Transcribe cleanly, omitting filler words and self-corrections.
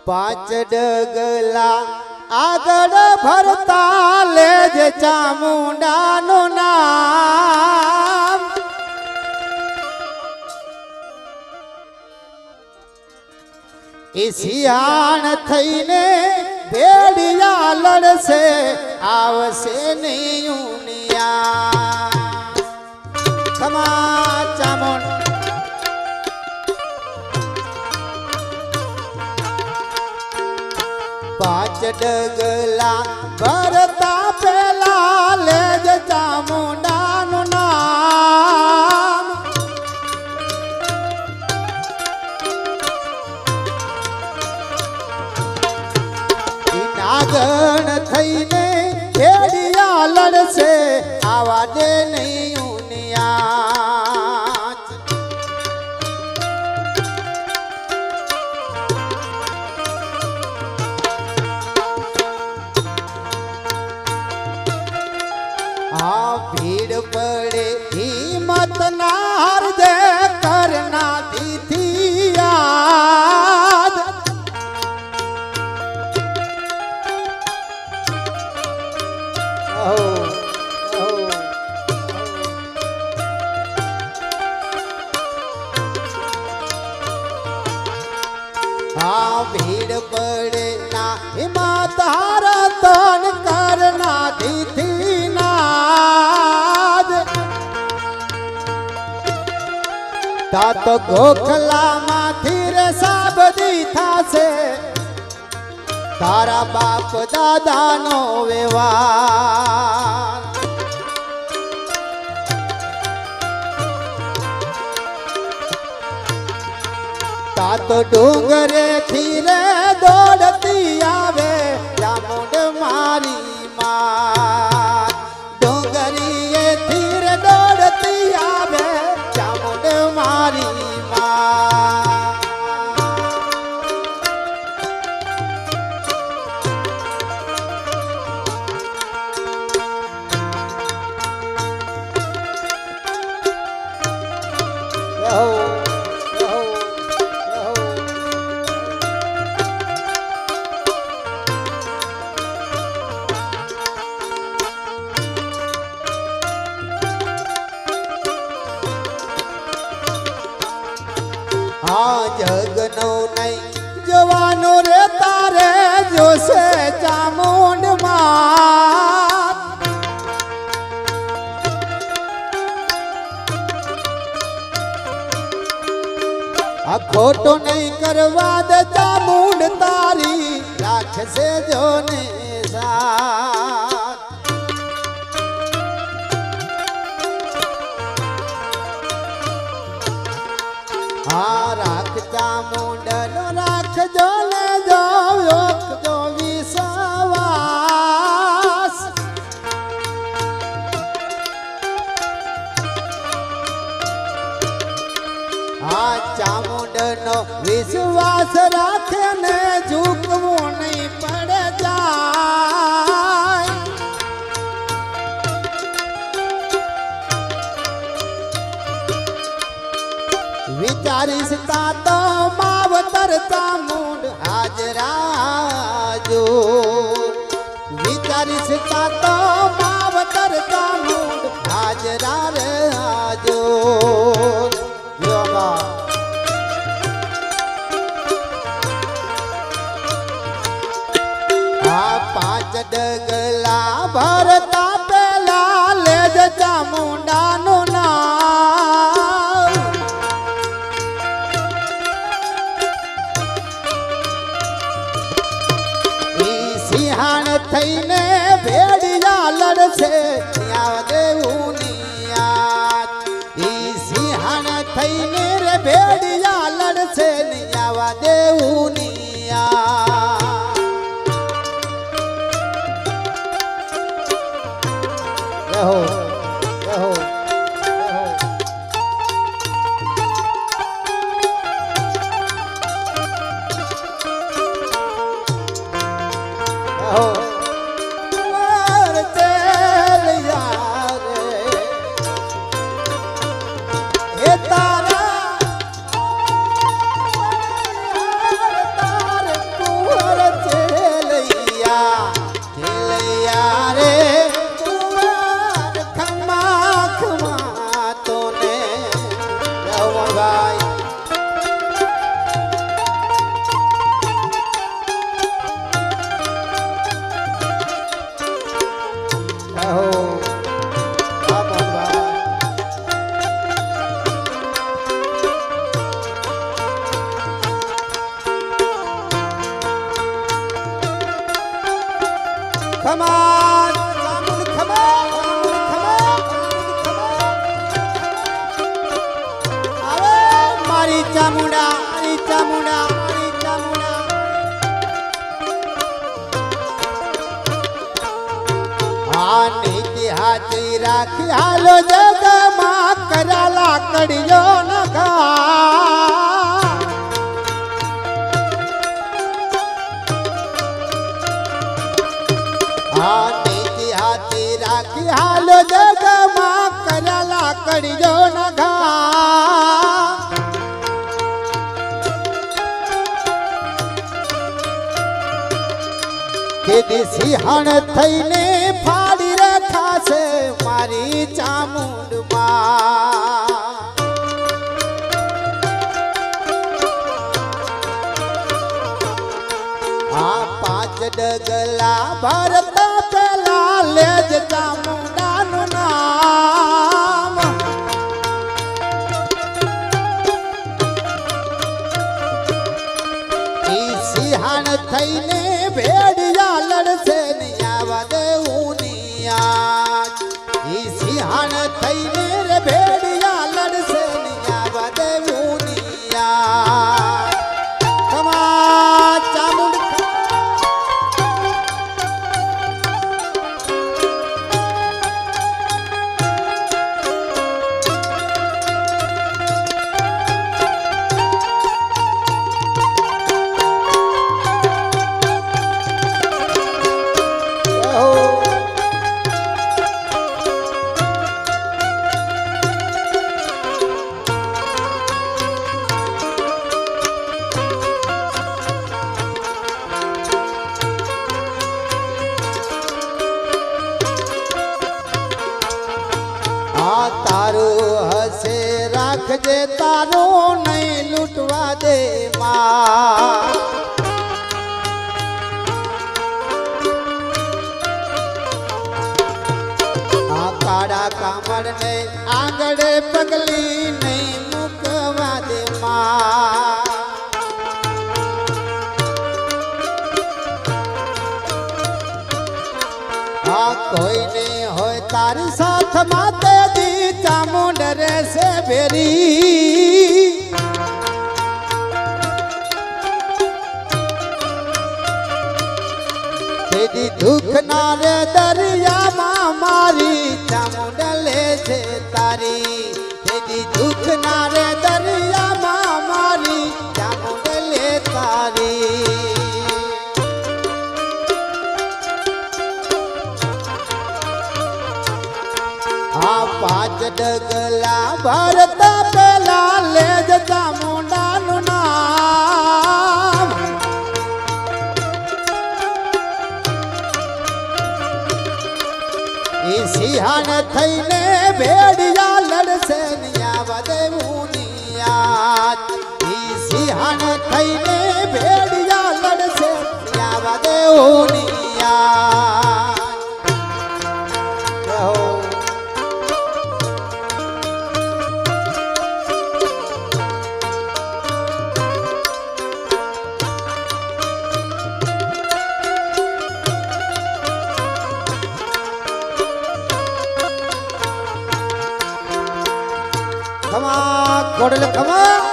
પાંચ ડગલા આગળ ભરતા લેજ ચામુંડાનું નામ એ શિયાળ થઈને ભેડિયા લડશે આવશે નહીં ઉનિયા ખમા ચામુંડ પાંચ ડગલા ભરતા પેલા લેજ ચામુંડાનું નામ નાગણ થઈને ખેડિયા લડશે આવા દે નહીં ઉનિયા આ ભીડ પડે હિંમત ના હારજે કરના દીધી યાદ આ ભીડ પડે ના હિંમત હારા તન કરના દીધી નાદ તા તો ગોખલા માંથી રે સાબદી થાશે તારા બાપ દાદાનો વ્યવહાર તા તો ડુંગરે થી રે દોડતી આવે ચામુંડ મારી માં ડુંગરીએ થી રે દોડતી આવે ચામુંડ મારી માં આ જગનો નહીં જવાનો રે તારે જોશે ચામુંડ માં આ ખોટો નહીં કરવા દે ચામુંડ તારી રાખશે જોને સાથ હા રાખ ચામુંડનો રાખજો ને જો જો વિશ્વાસ હા ચામુંડનો વિશ્વાસ રાખે ને ઝૂકવું નહીં પડે જાય વિચારીશ તા તો માવતર ચામુંડ હાજરાજો વિચારીશ તા તો માવતર ચામુંડ હાજરા રે હાજો આ પાંચ ડગલા ભરતા પેલા લેજ ચામુંડાનું નામ સિંહાણ થઈને ભેડિયા લડશે આવદે ઉનિયા ઈ સિંહાણ થઈને રે ભેડિયા લડશે આવા દે ઉનિયા રહો રહો રહો તારા ખમા ચામુંડ ખમા આવે મારી ચામુંડા મારી ચામુંડા મારી ચામુંડા આ નીતિ હાથી રાખી હાલો જગમાં કર્યા લાકડીઓ નખા આ નીતિ હાથી રાખી હાલો જગમાં કર્યા લાકડીઓ નખા કેદી સિંહણ થઈને ફાડી રખાશે મારી ચામુંડમાં આ પાંચ ડગલા ભરતા પેલા લેજ ચામુંડાનું નામ ઈ સિંહણ થઈને ભેડિયા લડશે નહીં આવા દેવું નિયાજ ઈ સિંહણ થઈને રે ભેડિયા લડશે નહીં આવા દેવું નિયાજ ખમા ચામુંડ તારું હશે રાખજે તારું નહીં લૂંટવા દે માં આ કાળા કામળને આંગળે પગલી નહીં મૂકવા દે માં આ કોઈ નહીં હોય તારી સાથ માતે દી ચામુંડ રહેશે ભેરી તેદી દુઃખ ના રે દરિયામાં મારી ચામુંડ લે છે તારી તેદી દુઃખ ના રે દરિયામાં મારી ચામુંડ લે તારી આ પાંચ ડગલા ભરતા પેલા લેજ ચામુંડાનું નામ ઈ સિંહણ થઈને ભેડિયા લડશે નિયા દેવું નિયાજ ઈ સિંહણ થઈને ભેડિયા લડશે નિયા દેવું નિયાજ ખમા કોડલ ખમા